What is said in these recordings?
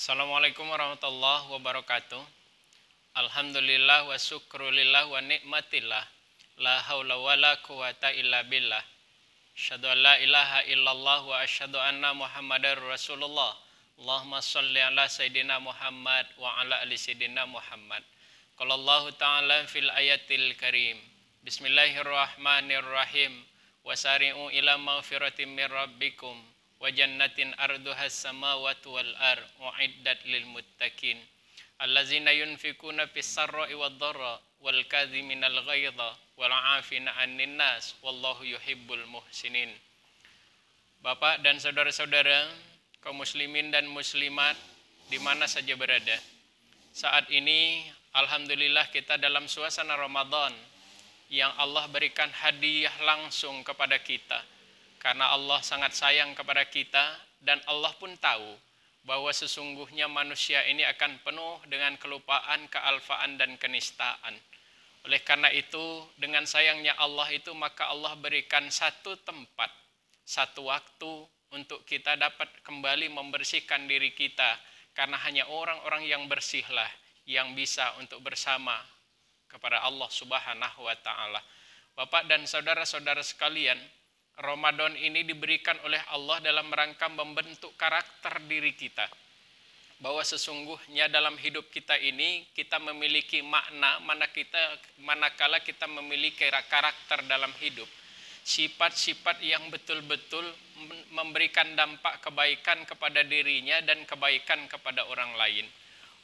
Assalamualaikum warahmatullahi wabarakatuh. Alhamdulillah wa syukrulillah wa nikmatillah. La haula wa la quwata illa billah. Asyhadu an la ilaha illallah wa asyhadu anna Muhammadar Rasulullah. Allahumma shalli ala Sayyidina Muhammad wa ala ali Sayyidina Muhammad. Qala Allah Ta'ala fil ayatil karim. Bismillahirrahmanirrahim. Wasari'u ila maghfiratin mir rabbikum wa jannatin arduhas samawati wal ar uiddat lil muttaqin allazina yunfikuna fis sarra'i wad dharra wal kadhiminal ghaidha wal 'afina 'anil nas wallahu yuhibbul muhsinin. Bapak dan saudara-saudara kaum muslimin dan muslimat di mana saja berada, saat ini alhamdulillah kita dalam suasana Ramadan yang Allah berikan hadiah langsung kepada kita. Karena Allah sangat sayang kepada kita dan Allah pun tahu bahwa sesungguhnya manusia ini akan penuh dengan kelupaan, kealfaan dan kenistaan. Oleh karena itu, dengan sayangnya Allah itu maka Allah berikan satu tempat, satu waktu untuk kita dapat kembali membersihkan diri kita. Karena hanya orang-orang yang bersihlah yang bisa untuk bersama kepada Allah Subhanahu wa Ta'ala. Bapak dan saudara-saudara sekalian, Ramadan ini diberikan oleh Allah dalam rangka membentuk karakter diri kita. Bahwa sesungguhnya dalam hidup kita ini kita memiliki makna manakala kita memiliki karakter dalam hidup. Sifat-sifat yang betul-betul memberikan dampak kebaikan kepada dirinya dan kebaikan kepada orang lain.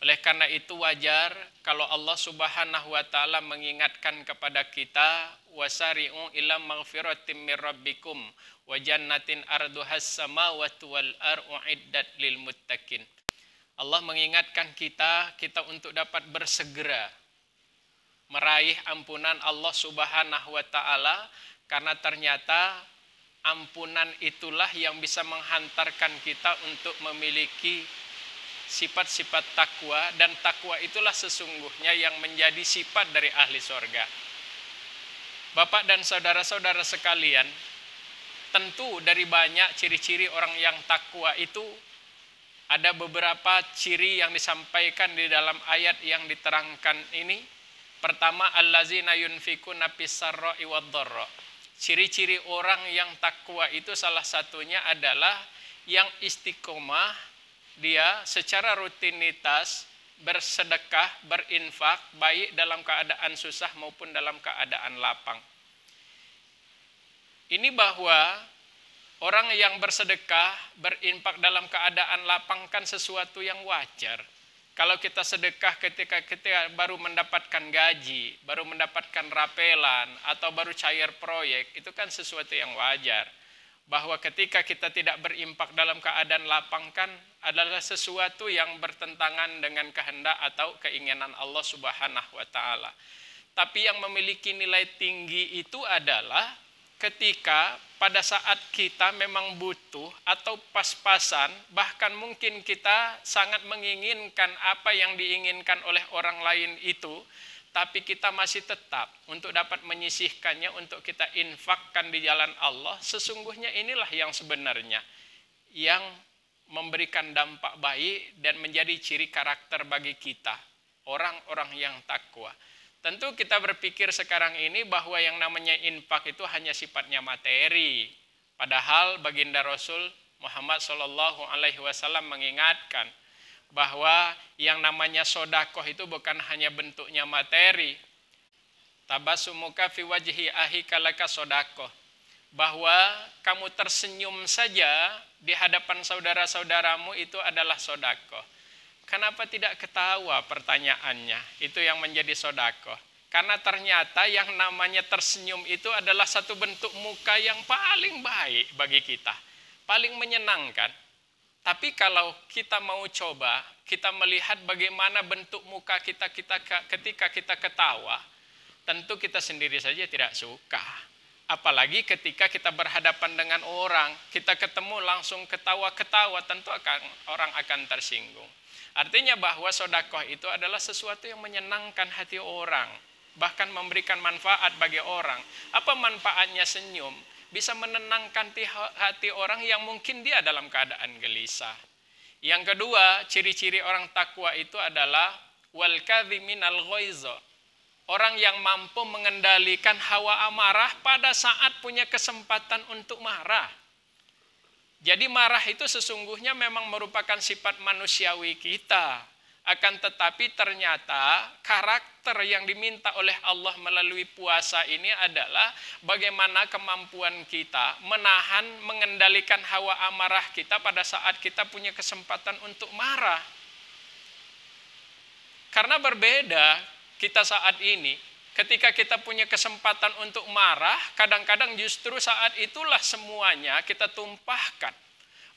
Oleh karena itu wajar kalau Allah Subhanahu wa Ta'ala mengingatkan kepada kita, wasari'u ila maghfiratin mir rabbikum wa jannatin arduhas samawati wal ar uiddat lil muttaqin. Allah mengingatkan kita untuk dapat bersegera meraih ampunan Allah Subhanahu wa Ta'ala, karena ternyata ampunan itulah yang bisa menghantarkan kita untuk memiliki sifat-sifat takwa, dan takwa itulah sesungguhnya yang menjadi sifat dari ahli sorga. Bapak dan saudara-saudara sekalian, tentu dari banyak ciri-ciri orang yang takwa itu ada beberapa ciri yang disampaikan di dalam ayat yang diterangkan ini. Pertama, allazina yunfikuna fis sarra'i wad dharra. Ciri-ciri orang yang takwa itu salah satunya adalah yang istiqomah, dia secara rutinitas bersedekah, berinfak, baik dalam keadaan susah maupun dalam keadaan lapang. Ini bahwa orang yang bersedekah, berinfak dalam keadaan lapang kan sesuatu yang wajar. Kalau kita sedekah ketika baru mendapatkan gaji, baru mendapatkan rapelan, atau baru cair proyek, itu kan sesuatu yang wajar. Bahwa ketika kita tidak berimpak dalam keadaan lapang kan adalah sesuatu yang bertentangan dengan kehendak atau keinginan Allah Subhanahu wa Ta'ala. Tapi yang memiliki nilai tinggi itu adalah ketika pada saat kita memang butuh atau pas-pasan, bahkan mungkin kita sangat menginginkan apa yang diinginkan oleh orang lain itu, tapi kita masih tetap untuk dapat menyisihkannya untuk kita infakkan di jalan Allah. Sesungguhnya inilah yang sebenarnya yang memberikan dampak baik dan menjadi ciri karakter bagi kita, orang-orang yang takwa. Tentu kita berpikir sekarang ini bahwa yang namanya infak itu hanya sifatnya materi. Padahal baginda Rasul Muhammad SAW mengingatkan bahwa yang namanya sodakoh itu bukan hanya bentuknya materi. Tabasumuka fi wajhi ahika laka sodakoh. Bahwa kamu tersenyum saja di hadapan saudara-saudaramu itu adalah sodakoh. Kenapa tidak ketawa, pertanyaannya? Itu yang menjadi sodakoh. Karena ternyata yang namanya tersenyum itu adalah satu bentuk muka yang paling baik bagi kita. Paling menyenangkan. Tapi kalau kita mau coba, kita melihat bagaimana bentuk muka kita ketika kita ketawa, tentu kita sendiri saja tidak suka. Apalagi ketika kita berhadapan dengan orang, kita ketemu langsung ketawa-ketawa, tentu orang akan tersinggung. Artinya bahwa sedekah itu adalah sesuatu yang menyenangkan hati orang, bahkan memberikan manfaat bagi orang. Apa manfaatnya senyum? Bisa menenangkan hati orang yang mungkin dia dalam keadaan gelisah. Yang kedua, ciri-ciri orang takwa itu adalah wal kadhiminal ghaiza. Orang yang mampu mengendalikan hawa amarah pada saat punya kesempatan untuk marah. Jadi marah itu sesungguhnya memang merupakan sifat manusiawi kita. Akan tetapi ternyata karakter yang diminta oleh Allah melalui puasa ini adalah bagaimana kemampuan kita menahan, mengendalikan hawa amarah kita pada saat kita punya kesempatan untuk marah. Karena berbeda kita saat ini, ketika kita punya kesempatan untuk marah, kadang-kadang justru saat itulah semuanya kita tumpahkan.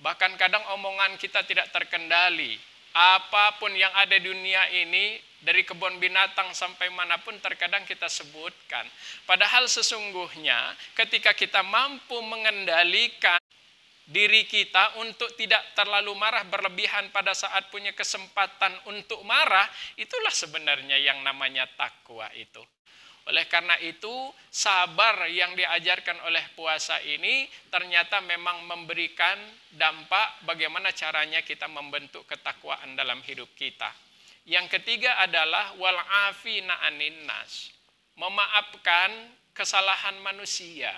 Bahkan kadang omongan kita tidak terkendali. Apapun yang ada di dunia ini, dari kebun binatang sampai manapun terkadang kita sebutkan. Padahal sesungguhnya ketika kita mampu mengendalikan diri kita untuk tidak terlalu marah berlebihan pada saat punya kesempatan untuk marah, itulah sebenarnya yang namanya takwa itu. Oleh karena itu, sabar yang diajarkan oleh puasa ini ternyata memang memberikan dampak bagaimana caranya kita membentuk ketakwaan dalam hidup kita. Yang ketiga adalah wal afina anin nas, memaafkan kesalahan manusia.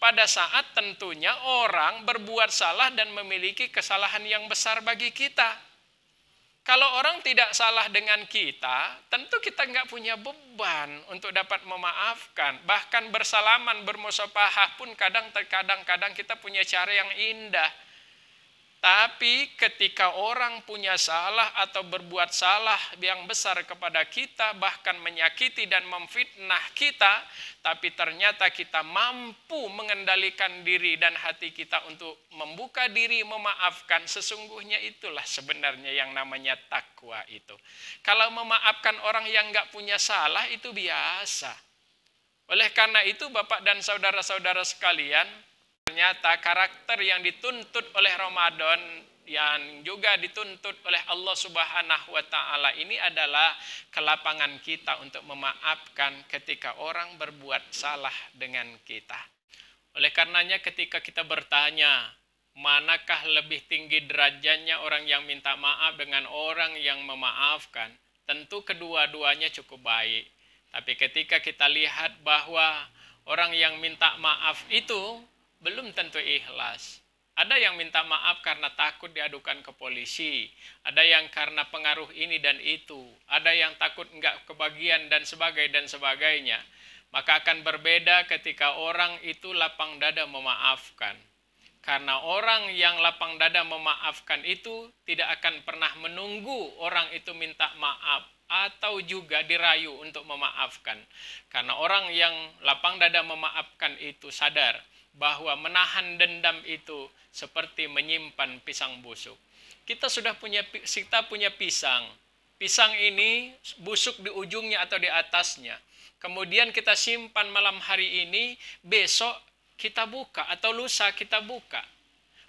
Pada saat tentunya orang berbuat salah dan memiliki kesalahan yang besar bagi kita. Kalau orang tidak salah dengan kita, tentu kita nggak punya beban untuk dapat memaafkan. Bahkan bersalaman, bermusafahah pun kadang-kadang kita punya cara yang indah. Tapi ketika orang punya salah atau berbuat salah yang besar kepada kita, bahkan menyakiti dan memfitnah kita, tapi ternyata kita mampu mengendalikan diri dan hati kita untuk membuka diri, memaafkan, sesungguhnya itulah sebenarnya yang namanya takwa itu. Kalau memaafkan orang yang nggak punya salah itu biasa. Oleh karena itu Bapak dan saudara-saudara sekalian, ternyata karakter yang dituntut oleh Ramadan, yang juga dituntut oleh Allah Subhanahu wa Ta'ala ini adalah kelapangan kita untuk memaafkan ketika orang berbuat salah dengan kita. Oleh karenanya ketika kita bertanya, manakah lebih tinggi derajatnya orang yang minta maaf dengan orang yang memaafkan? Tentu kedua-duanya cukup baik. Tapi ketika kita lihat bahwa orang yang minta maaf itu belum tentu ikhlas. Ada yang minta maaf karena takut diadukan ke polisi. Ada yang karena pengaruh ini dan itu. Ada yang takut enggak kebagian dan sebagainya. Maka akan berbeda ketika orang itu lapang dada memaafkan. Karena orang yang lapang dada memaafkan itu tidak akan pernah menunggu orang itu minta maaf atau juga dirayu untuk memaafkan. Karena orang yang lapang dada memaafkan itu sadar bahwa menahan dendam itu seperti menyimpan pisang busuk. Kita punya pisang. Pisang ini busuk di ujungnya atau di atasnya. Kemudian kita simpan malam hari ini, besok kita buka atau lusa kita buka.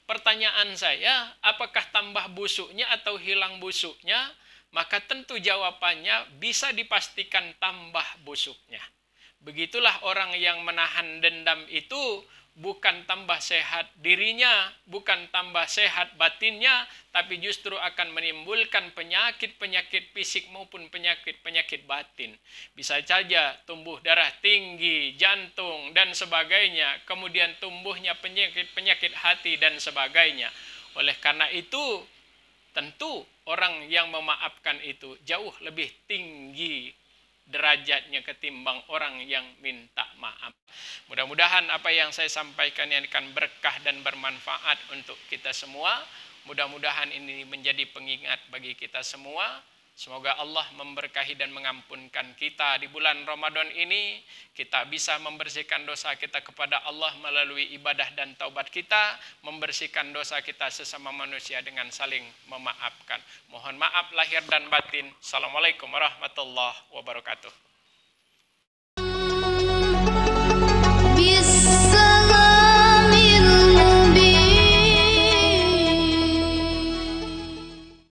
Pertanyaan saya, apakah tambah busuknya atau hilang busuknya? Maka tentu jawabannya bisa dipastikan tambah busuknya. Begitulah orang yang menahan dendam itu bukan tambah sehat dirinya, bukan tambah sehat batinnya, tapi justru akan menimbulkan penyakit-penyakit fisik maupun penyakit-penyakit batin. Bisa saja tumbuh darah tinggi, jantung, dan sebagainya, kemudian tumbuhnya penyakit-penyakit hati dan sebagainya. Oleh karena itu, tentu orang yang memaafkan itu jauh lebih tinggi derajatnya ketimbang orang yang minta maaf. Mudah-mudahan apa yang saya sampaikan ini akan berkah dan bermanfaat untuk kita semua. Mudah-mudahan ini menjadi pengingat bagi kita semua. Semoga Allah memberkahi dan mengampunkan kita di bulan Ramadan ini. Kita bisa membersihkan dosa kita kepada Allah melalui ibadah dan taubat kita. Membersihkan dosa kita sesama manusia dengan saling memaafkan. Mohon maaf lahir dan batin. Assalamualaikum warahmatullahi wabarakatuh.